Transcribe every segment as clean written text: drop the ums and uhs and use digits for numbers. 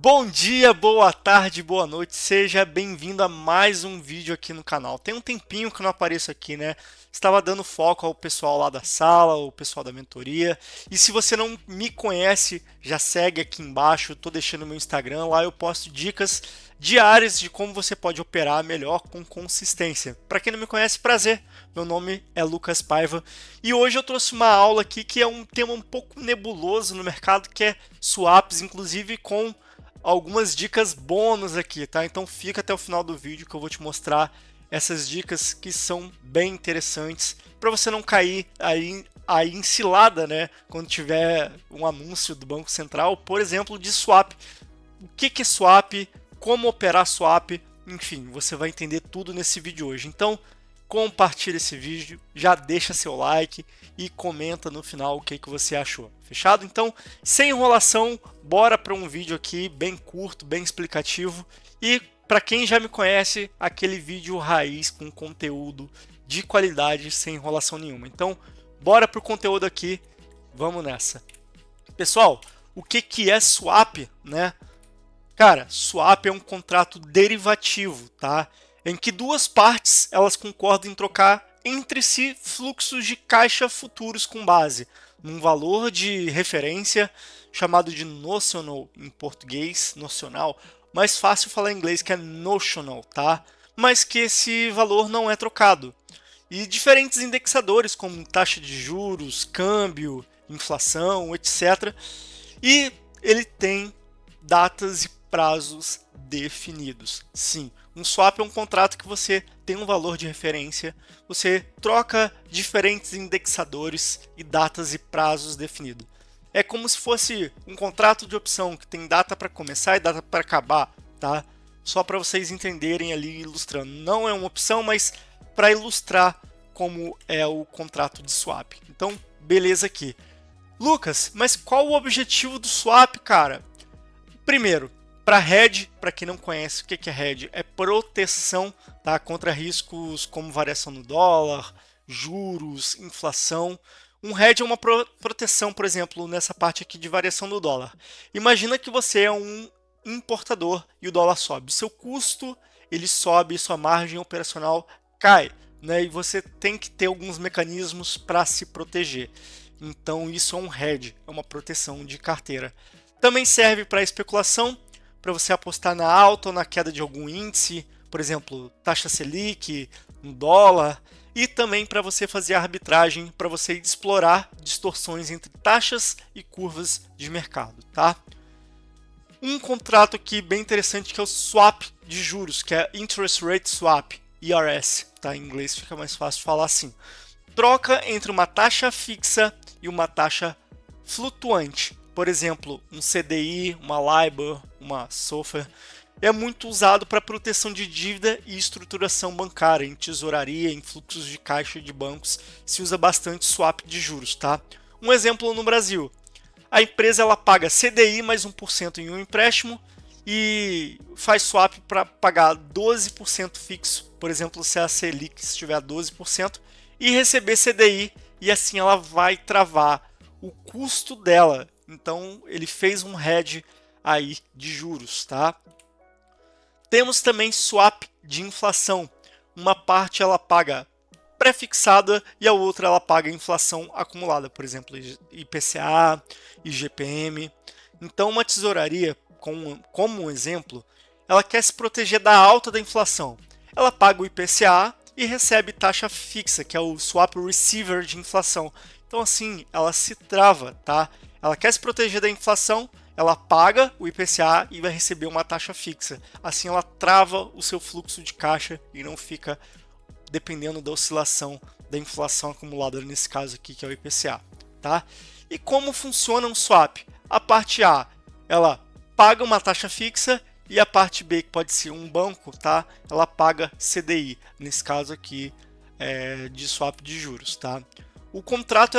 Bom dia, boa tarde, boa noite, seja bem-vindo a mais um vídeo aqui no canal. Tem um tempinho que eu não apareço aqui, né? Estava dando foco ao pessoal lá da sala, o pessoal da mentoria. E se você não me conhece, já segue aqui embaixo, estou deixando meu Instagram, lá eu posto dicas diárias de como você pode operar melhor com consistência. Para quem não me conhece, prazer, meu nome é Lucas Paiva e hoje eu trouxe uma aula aqui que é um tema um pouco nebuloso no mercado, que é swaps, inclusive com algumas dicas bônus aqui, tá? Então fica até o final do vídeo que eu vou te mostrar essas dicas que são bem interessantes para você não cair aí em cilada, né? Quando tiver um anúncio do Banco Central, por exemplo, de swap. O que é swap? Como operar swap? Enfim, você vai entender tudo nesse vídeo hoje. Então, compartilha esse vídeo, já deixa seu like e comenta no final o que você achou. Fechado? Então, sem enrolação, bora para um vídeo aqui bem curto, bem explicativo e para quem já me conhece, aquele vídeo raiz com conteúdo de qualidade sem enrolação nenhuma. Então, bora pro conteúdo aqui, vamos nessa. Pessoal, o que é swap, né? Cara, swap é um contrato derivativo, tá? Em que duas partes elas concordam em trocar entre si fluxos de caixa futuros com base num valor de referência chamado de notional em português, nocional, mais fácil falar em inglês que é notional, tá? Mas que esse valor não é trocado. E diferentes indexadores como taxa de juros, câmbio, inflação, etc. E ele tem datas e prazos definidos. Sim, um swap é um contrato que você tem um valor de referência, você troca diferentes indexadores e datas e prazos definidos. É como se fosse um contrato de opção que tem data para começar e data para acabar, tá? Só para vocês entenderem ali ilustrando. Não é uma opção, mas para ilustrar como é o contrato de swap. Então, beleza aqui. Lucas, mas qual o objetivo do swap, cara? Primeiro, para hedge, para quem não conhece o que é hedge, é proteção, tá, contra riscos como variação no dólar, juros, inflação. Um hedge é uma proteção, por exemplo, nessa parte aqui de variação do dólar. Imagina que você é um importador e o dólar sobe. Seu custo ele sobe, sua margem operacional cai, né? E você tem que ter alguns mecanismos para se proteger. Então isso é um hedge, é uma proteção de carteira. Também serve para especulação, para você apostar na alta ou na queda de algum índice, por exemplo, taxa Selic, um dólar, e também para você fazer arbitragem, para você explorar distorções entre taxas e curvas de mercado, tá? Um contrato aqui bem interessante que é o swap de juros, que é Interest Rate Swap, IRS, tá? Em inglês fica mais fácil falar assim. Troca entre uma taxa fixa e uma taxa flutuante. Por exemplo, um CDI, uma LIBOR, uma SOFR, é muito usado para proteção de dívida e estruturação bancária, em tesouraria, em fluxos de caixa de bancos, se usa bastante swap de juros, tá? Um exemplo no Brasil, a empresa ela paga CDI mais 1% em um empréstimo e faz swap para pagar 12% fixo, por exemplo, se a Selic estiver a 12%, e receber CDI, e assim ela vai travar o custo dela. Então ele fez um hedge aí de juros, tá? Temos também swap de inflação. Uma parte ela paga pré-fixada e a outra ela paga inflação acumulada, por exemplo, IPCA, IGPM. Então uma tesouraria, como um exemplo, ela quer se proteger da alta da inflação. Ela paga o IPCA e recebe taxa fixa, que é o swap receiver de inflação. Então assim, ela se trava, tá? Ela quer se proteger da inflação, ela paga o IPCA e vai receber uma taxa fixa. Assim ela trava o seu fluxo de caixa e não fica dependendo da oscilação da inflação acumulada, nesse caso aqui, que é o IPCA, tá? E como funciona um swap? A parte A, ela paga uma taxa fixa e a parte B, que pode ser um banco, tá? Ela paga CDI, nesse caso aqui, de swap de juros, tá? O contrato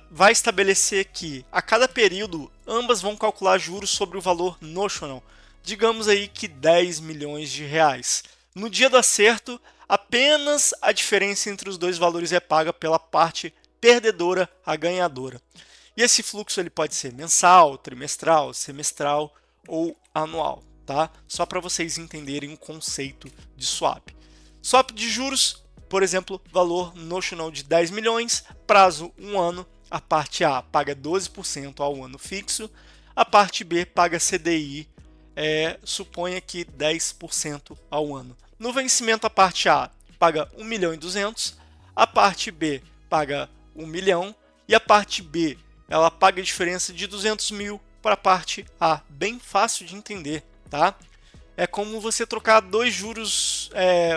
vai estabelecer que a cada período ambas vão calcular juros sobre o valor notional, digamos aí que 10 milhões de reais. No dia do acerto, apenas a diferença entre os dois valores é paga pela parte perdedora a ganhadora. E esse fluxo ele pode ser mensal, trimestral, semestral ou anual, tá? Só para vocês entenderem o conceito de swap. Swap de juros, por exemplo, valor notional de 10 milhões, prazo 1 ano, a parte A paga 12% ao ano fixo, a parte B paga CDI, suponha que 10% ao ano. No vencimento, a parte A paga 1 milhão e 200, a parte B paga 1 milhão e a parte B ela paga a diferença de 200 mil para a parte A. Bem fácil de entender, tá? É como você trocar dois juros,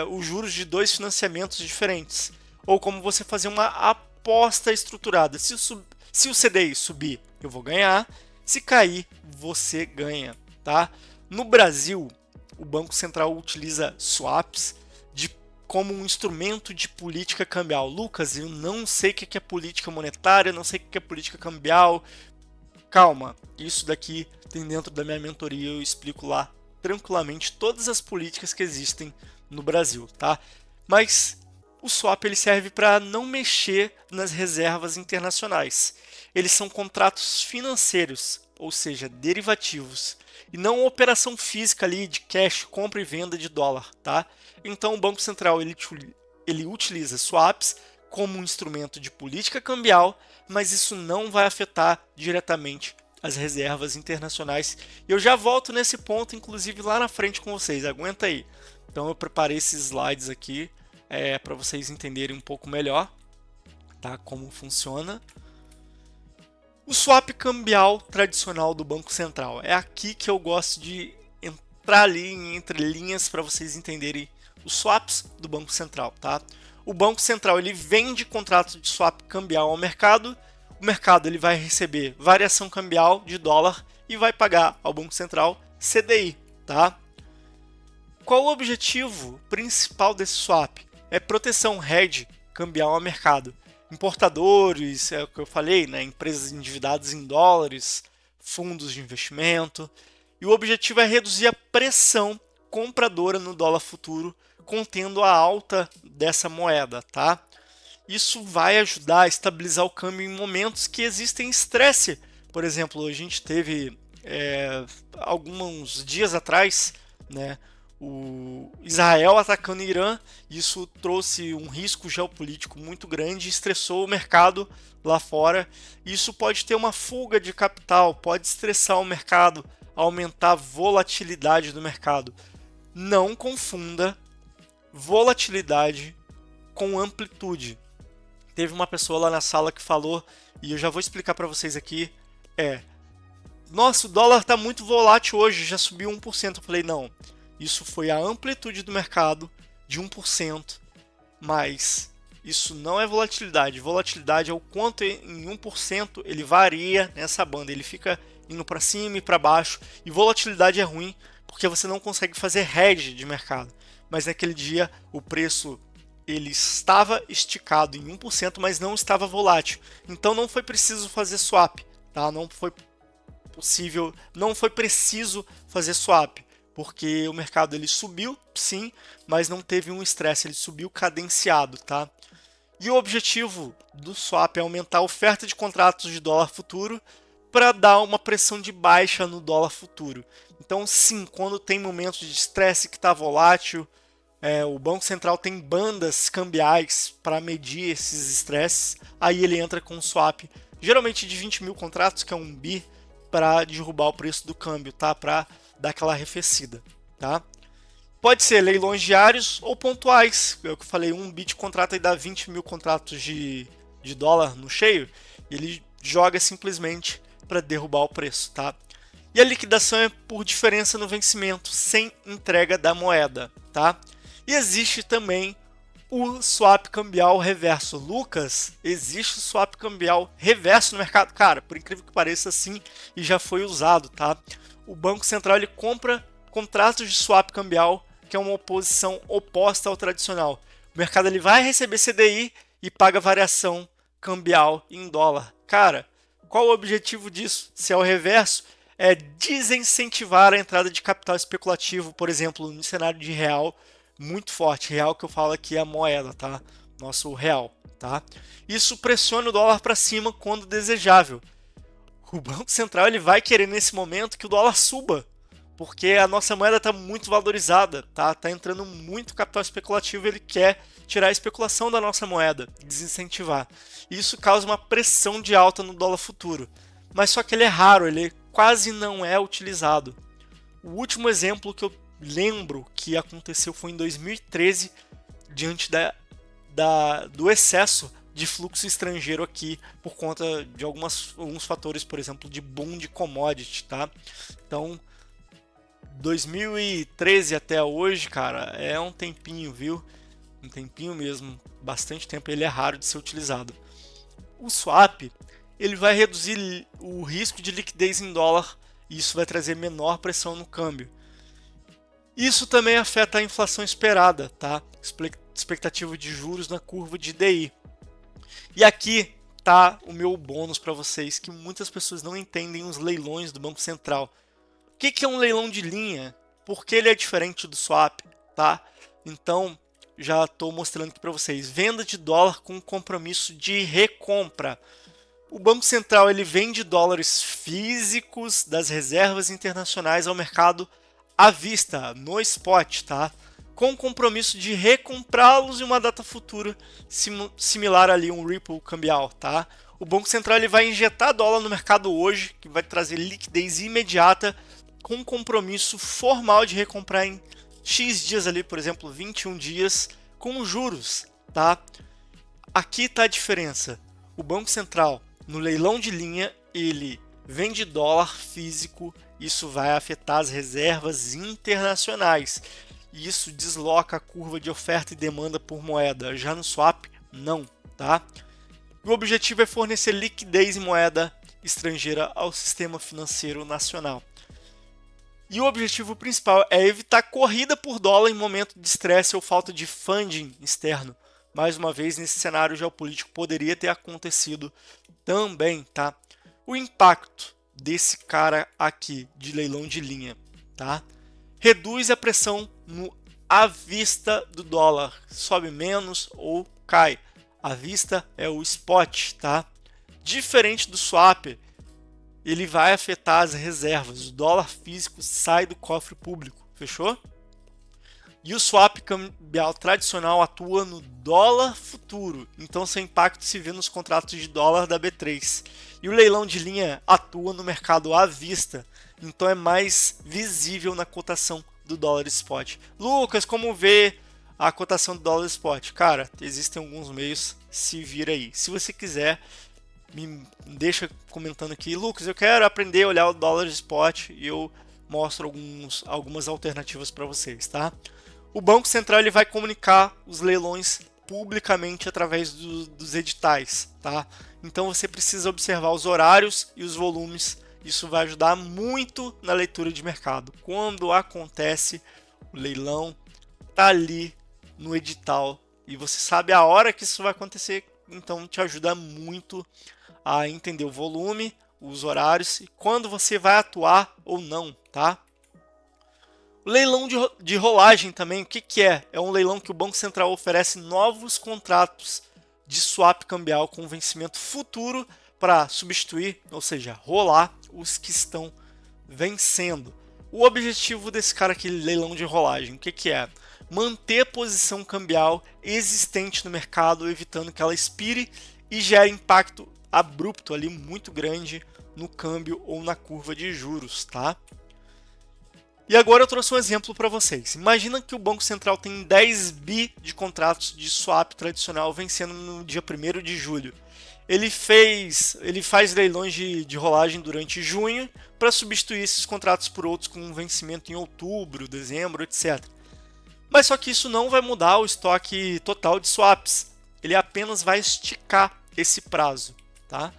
os juros de dois financiamentos diferentes. Ou como você fazer uma aposta estruturada. Se o CDI subir, eu vou ganhar. Se cair, você ganha, tá? No Brasil, o Banco Central utiliza swaps como um instrumento de política cambial. Lucas, eu não sei o que é política monetária, não sei o que é política cambial. Calma, isso daqui tem dentro da minha mentoria, eu explico lá tranquilamente todas as políticas que existem no Brasil, tá? Mas o swap ele serve para não mexer nas reservas internacionais. Eles são contratos financeiros, ou seja, derivativos, e não operação física ali de cash, compra e venda de dólar, tá? Então o Banco Central ele utiliza swaps como um instrumento de política cambial, mas isso não vai afetar diretamente as reservas internacionais. Eu já volto nesse ponto, inclusive lá na frente com vocês, aguenta aí. Então eu preparei esses slides aqui para vocês entenderem um pouco melhor, tá? Como funciona. O swap cambial tradicional do Banco Central. É aqui que eu gosto de entrar ali em entrelinhas para vocês entenderem os swaps do Banco Central, tá? O Banco Central ele vende contratos de swap cambial ao mercado. O mercado ele vai receber variação cambial de dólar e vai pagar ao Banco Central CDI, tá? Qual o objetivo principal desse swap? É proteção hedge cambial ao mercado. Importadores, é o que eu falei, né? Empresas endividadas em dólares, fundos de investimento. E o objetivo é reduzir a pressão compradora no dólar futuro, contendo a alta dessa moeda, tá? Isso vai ajudar a estabilizar o câmbio em momentos que existem estresse. Por exemplo, a gente teve alguns dias atrás, né, o Israel atacando o Irã. Isso trouxe um risco geopolítico muito grande, estressou o mercado lá fora. Isso pode ter uma fuga de capital, pode estressar o mercado, aumentar a volatilidade do mercado. Não confunda volatilidade com amplitude. Teve uma pessoa lá na sala que falou, e eu já vou explicar para vocês aqui, nossa, o dólar está muito volátil hoje, já subiu 1%. Eu falei, não, isso foi a amplitude do mercado de 1%, mas isso não é volatilidade. Volatilidade é o quanto em 1% ele varia nessa banda, ele fica indo para cima e para baixo, e volatilidade é ruim porque você não consegue fazer hedge de mercado. Mas naquele dia o preço ele estava esticado em 1%, mas não estava volátil. Então não foi preciso fazer swap, tá? Não foi possível, não foi preciso fazer swap, porque o mercado ele subiu, sim, mas não teve um estresse, ele subiu cadenciado, tá? E o objetivo do swap é aumentar a oferta de contratos de dólar futuro para dar uma pressão de baixa no dólar futuro. Então, sim, quando tem momentos de estresse que está volátil, o Banco Central tem bandas cambiais para medir esses estresses, aí ele entra com um swap, geralmente de 20 mil contratos, que é um bi, para derrubar o preço do câmbio, tá? Para dar aquela arrefecida, tá? Pode ser leilões diários ou pontuais. É o que eu falei, um bi de contrato aí dá 20 mil contratos de dólar no cheio, e ele joga simplesmente para derrubar o preço, tá? E a liquidação é por diferença no vencimento, sem entrega da moeda, tá? E existe também o swap cambial reverso. Lucas, existe o swap cambial reverso no mercado? Cara, por incrível que pareça, sim, e já foi usado, tá? O Banco Central ele compra contratos de swap cambial, que é uma oposição oposta ao tradicional. O mercado ele vai receber CDI e paga variação cambial em dólar. Cara, qual o objetivo disso? Se é o reverso, é desincentivar a entrada de capital especulativo, por exemplo, no cenário de real, muito forte. Real que eu falo aqui é a moeda, tá? Nosso real, tá? Isso pressiona o dólar para cima quando desejável. O Banco Central ele vai querer nesse momento que o dólar suba, porque a nossa moeda está muito valorizada, tá? Tá entrando muito capital especulativo, ele quer tirar a especulação da nossa moeda, desincentivar. Isso causa uma pressão de alta no dólar futuro. Mas só que ele é raro, ele quase não é utilizado. O último exemplo que eu lembro que aconteceu foi em 2013, diante do excesso de fluxo estrangeiro aqui por conta de alguns fatores, por exemplo, de boom de commodity, tá? Então, 2013 até hoje, cara, é um tempinho, viu? Um tempinho mesmo, bastante tempo, ele é raro de ser utilizado. O swap, ele vai reduzir o risco de liquidez em dólar e isso vai trazer menor pressão no câmbio. Isso também afeta a inflação esperada, tá? Expectativa de juros na curva de DI. E aqui tá o meu bônus para vocês, que muitas pessoas não entendem os leilões do Banco Central. O que é um leilão de linha? Por que ele é diferente do swap, tá? Então, já estou mostrando aqui para vocês. Venda de dólar com compromisso de recompra. O Banco Central ele vende dólares físicos das reservas internacionais ao mercado à vista, no spot, tá? Com compromisso de recomprá-los em uma data futura, similar ali um ripple cambial, tá? O Banco Central ele vai injetar dólar no mercado hoje, que vai trazer liquidez imediata, com compromisso formal de recomprar em X dias ali, por exemplo, 21 dias, com juros, tá? Aqui está a diferença. O Banco Central, no leilão de linha, ele vende dólar físico, isso vai afetar as reservas internacionais. Isso desloca a curva de oferta e demanda por moeda. Já no swap, não, tá? O objetivo é fornecer liquidez em moeda estrangeira ao sistema financeiro nacional. E o objetivo principal é evitar corrida por dólar em momento de estresse ou falta de funding externo. Mais uma vez, nesse cenário geopolítico poderia ter acontecido também, tá? O impacto desse cara aqui de leilão de linha, tá? Reduz a pressão no à vista do dólar, sobe menos ou cai. À vista é o spot, tá? Diferente do swap, ele vai afetar as reservas. O dólar físico sai do cofre público, fechou? E o swap cambial tradicional atua no dólar futuro, então seu impacto se vê nos contratos de dólar da B3. E o leilão de linha atua no mercado à vista, então é mais visível na cotação do dólar spot. Lucas, como vê a cotação do dólar spot? Cara, existem alguns meios, se vira aí. Se você quiser, me deixa comentando aqui. Lucas, eu quero aprender a olhar o dólar spot e eu mostro algumas alternativas para vocês, tá? O Banco Central ele vai comunicar os leilões publicamente através dos editais, tá? Então você precisa observar os horários e os volumes. Isso vai ajudar muito na leitura de mercado. Quando acontece o leilão, tá ali no edital e você sabe a hora que isso vai acontecer, então te ajuda muito a entender o volume, os horários e quando você vai atuar ou não, tá? O leilão de rolagem também, o que é? É um leilão que o Banco Central oferece novos contratos de swap cambial com vencimento futuro para substituir, ou seja, rolar os que estão vencendo. O objetivo desse cara aqui, leilão de rolagem, o que é? Manter a posição cambial existente no mercado, evitando que ela expire e gere impacto abrupto ali muito grande no câmbio ou na curva de juros, tá? E agora eu trouxe um exemplo para vocês. Imagina que o Banco Central tem 10 bi de contratos de swap tradicional vencendo no dia 1º de julho. Ele faz leilões de rolagem durante junho para substituir esses contratos por outros com vencimento em outubro, dezembro, etc. Mas só que isso não vai mudar o estoque total de swaps. Ele apenas vai esticar esse prazo, tá?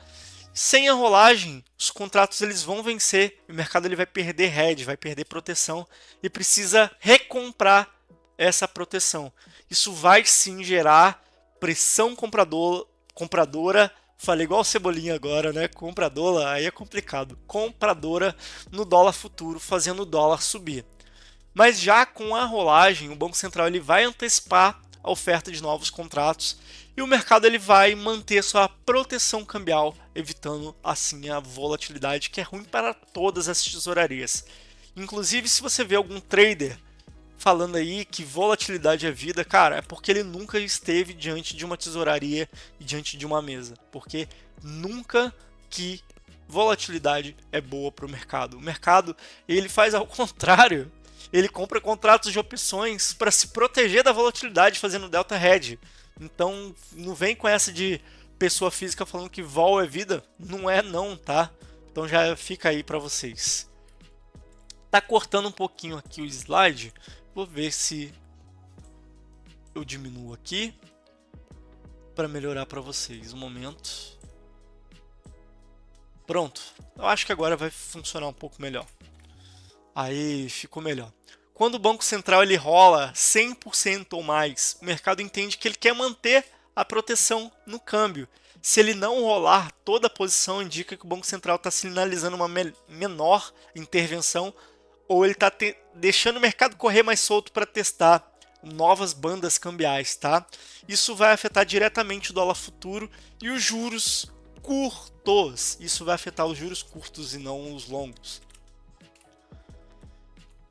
Sem a rolagem, os contratos eles vão vencer, o mercado ele vai perder hedge, vai perder proteção e precisa recomprar essa proteção. Isso vai sim gerar pressão compradora, falei igual Cebolinha agora, né? Compradora, aí é complicado. Compradora no dólar futuro, fazendo o dólar subir. Mas já com a rolagem, o Banco Central ele vai antecipar a oferta de novos contratos e o mercado ele vai manter sua proteção cambial, evitando assim a volatilidade que é ruim para todas as tesourarias. Inclusive, se você vê algum trader falando aí que volatilidade é vida, cara, é porque ele nunca esteve diante de uma tesouraria e diante de uma mesa, porque nunca que volatilidade é boa para o mercado. O mercado, ele faz ao contrário, ele compra contratos de opções para se proteger da volatilidade fazendo delta hedge. Então, não vem com essa de pessoa física falando que vol é vida, não é não, tá? Então já fica aí para vocês. Tá cortando um pouquinho aqui o slide. Vou ver se eu diminuo aqui para melhorar para vocês. Um momento. Pronto. Eu acho que agora vai funcionar um pouco melhor. Aí ficou melhor. Quando o Banco Central ele rola 100% ou mais, o mercado entende que ele quer manter a proteção no câmbio. Se ele não rolar, toda a posição indica que o Banco Central está sinalizando uma menor intervenção ou ele está deixando o mercado correr mais solto para testar novas bandas cambiais, tá? Isso vai afetar diretamente o dólar futuro e os juros curtos. Isso vai afetar os juros curtos e não os longos.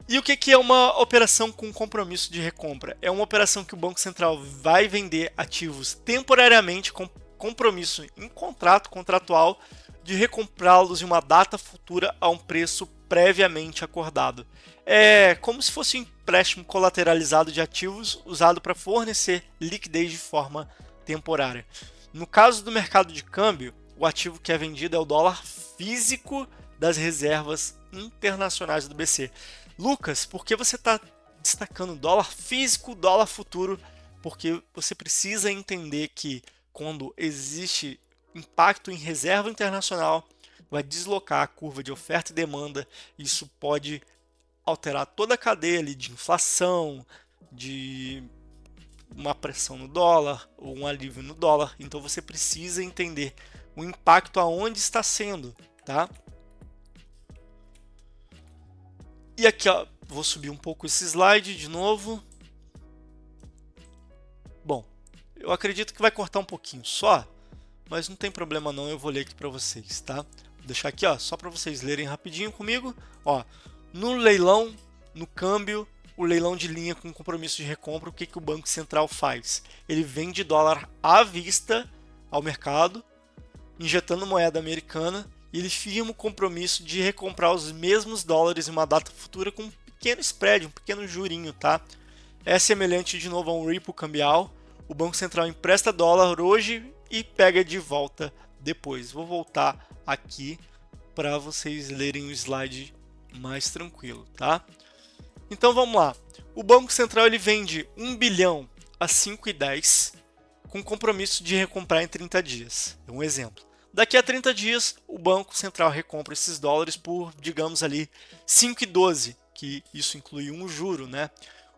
E o que é uma operação com compromisso de recompra? É uma operação que o Banco Central vai vender ativos temporariamente com compromisso em contrato contratual de recomprá-los em uma data futura a um preço previamente acordado. É como se fosse um empréstimo colateralizado de ativos usado para fornecer liquidez de forma temporária. No caso do mercado de câmbio, o ativo que é vendido é o dólar físico das reservas internacionais do BC. Lucas, por que você está destacando dólar físico, dólar futuro? Porque você precisa entender que quando existe impacto em reserva internacional, vai deslocar a curva de oferta e demanda. Isso pode alterar toda a cadeia ali de inflação, de uma pressão no dólar ou um alívio no dólar. Então você precisa entender o impacto aonde está sendo, tá? E aqui, ó, vou subir um pouco esse slide de novo. Bom, eu acredito que vai cortar um pouquinho só, mas não tem problema não, eu vou ler aqui para vocês, tá? Vou deixar aqui, ó, só para vocês lerem rapidinho comigo. Ó, no leilão, no câmbio, o leilão de linha com compromisso de recompra, o que o Banco Central faz? Ele vende dólar à vista ao mercado, injetando moeda americana, e ele firma o compromisso de recomprar os mesmos dólares em uma data futura com um pequeno spread, um pequeno jurinho, tá? É semelhante de novo a um repo cambial. O Banco Central empresta dólar hoje e pega de volta depois. Vou voltar aqui para vocês lerem o slide mais tranquilo, tá? Então vamos lá. O Banco Central ele vende 1 bilhão a 5,10 com compromisso de recomprar em 30 dias. É um exemplo. Daqui a 30 dias, o Banco Central recompra esses dólares por, digamos ali, 5,12, que isso inclui um juro, né?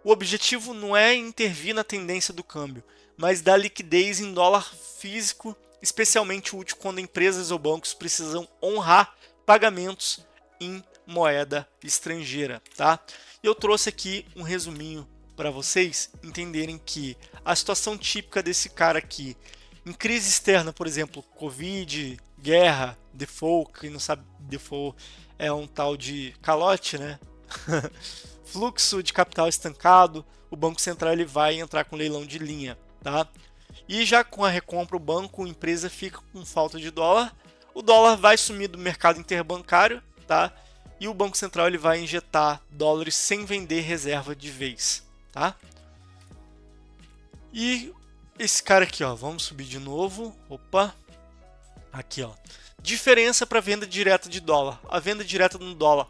O objetivo não é intervir na tendência do câmbio, mas dar liquidez em dólar físico, especialmente útil quando empresas ou bancos precisam honrar pagamentos em moeda estrangeira, tá? Eu trouxe aqui um resuminho para vocês entenderem que a situação típica desse cara aqui, em crise externa, por exemplo, Covid, guerra, default, quem não sabe, default é um tal de calote, né? Fluxo de capital estancado, o Banco Central ele vai entrar com leilão de linha, tá? E já com a recompra, o banco, a empresa fica com falta de dólar, o dólar vai sumir do mercado interbancário, tá? E o Banco Central ele vai injetar dólares sem vender reserva de vez, tá? E esse cara aqui, ó, vamos subir de novo. Opa, aqui, ó. Diferença para venda direta de dólar. A venda direta no dólar,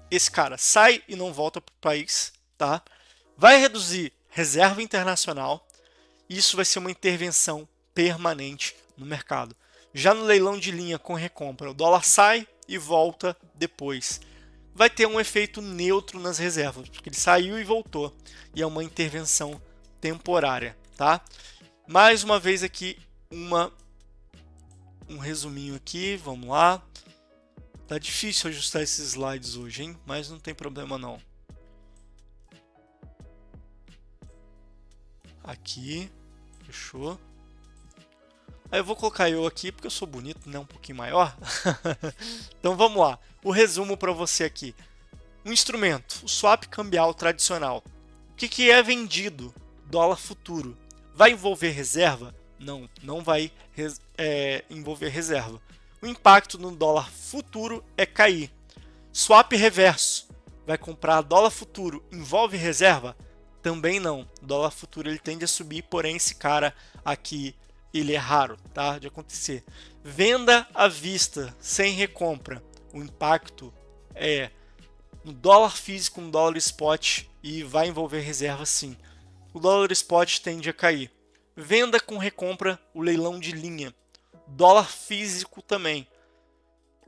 esse cara sai e não volta para o país, tá? Vai reduzir reserva internacional. Isso vai ser uma intervenção permanente no mercado. Já no leilão de linha com recompra, o dólar sai e volta depois. Vai ter um efeito neutro nas reservas, porque ele saiu e voltou. E é uma intervenção temporária, tá? Mais uma vez aqui, um resuminho aqui, vamos lá. Tá difícil ajustar esses slides hoje, hein? Mas não tem problema não. Aqui, fechou. Aí eu vou colocar eu aqui porque eu sou bonito, né? Um pouquinho maior. Então vamos lá. O resumo para você aqui. Um instrumento, o swap cambial tradicional. O que é vendido? Dólar futuro. Vai envolver reserva? Não, não vai envolver reserva. O impacto no dólar futuro é cair. Swap reverso. Vai comprar dólar futuro, envolve reserva? Também não. O dólar futuro ele tende a subir, porém esse cara aqui ele é raro, tá, de acontecer. Venda à vista, sem recompra. O impacto é no dólar físico, no dólar spot e vai envolver reserva sim. O dólar spot tende a cair. Venda com recompra, o leilão de linha. Dólar físico também.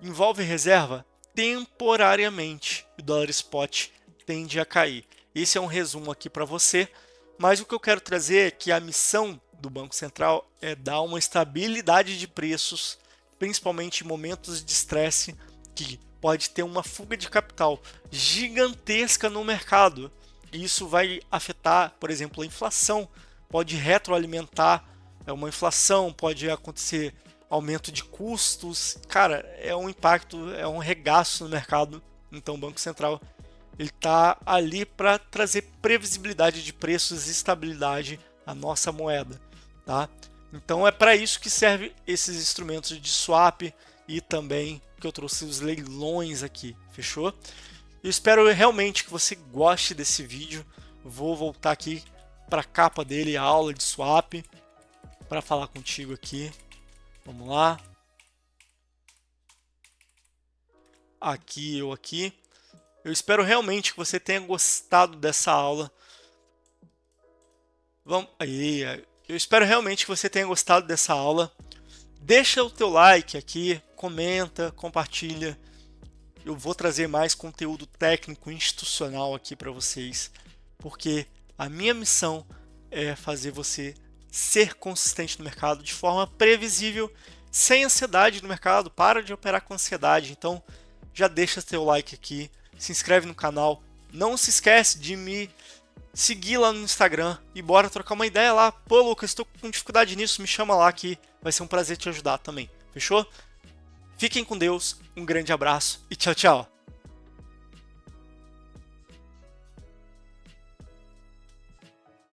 Envolve reserva? Temporariamente. O dólar spot tende a cair. Esse é um resumo aqui para você, mas o que eu quero trazer é que a missão do Banco Central é dar uma estabilidade de preços, principalmente em momentos de estresse, que pode ter uma fuga de capital gigantesca no mercado. E isso vai afetar, por exemplo, a inflação, pode retroalimentar uma inflação, pode acontecer aumento de custos. Cara, é um impacto, é um regaço no mercado. Então o Banco Central ele está ali para trazer previsibilidade de preços e estabilidade à nossa moeda, tá? Então é para isso que serve esses instrumentos de swap e também que eu trouxe os leilões aqui, fechou? Eu espero realmente que você goste desse vídeo. Vou voltar aqui para a capa dele, a aula de swap, para falar contigo aqui. Vamos lá. Aqui. Eu espero realmente que você tenha gostado dessa aula. Eu espero realmente que você tenha gostado dessa aula. Deixa o teu like aqui, comenta, compartilha. Eu vou trazer mais conteúdo técnico institucional aqui para vocês, porque a minha missão é fazer você ser consistente no mercado de forma previsível, sem ansiedade no mercado. Para de operar com ansiedade. Então já deixa teu like aqui, se inscreve no canal, não se esquece de me seguir lá no Instagram e bora trocar uma ideia lá. Pô, Lucas, estou com dificuldade nisso, me chama lá que vai ser um prazer te ajudar também, fechou? Fiquem com Deus, um grande abraço e tchau, tchau!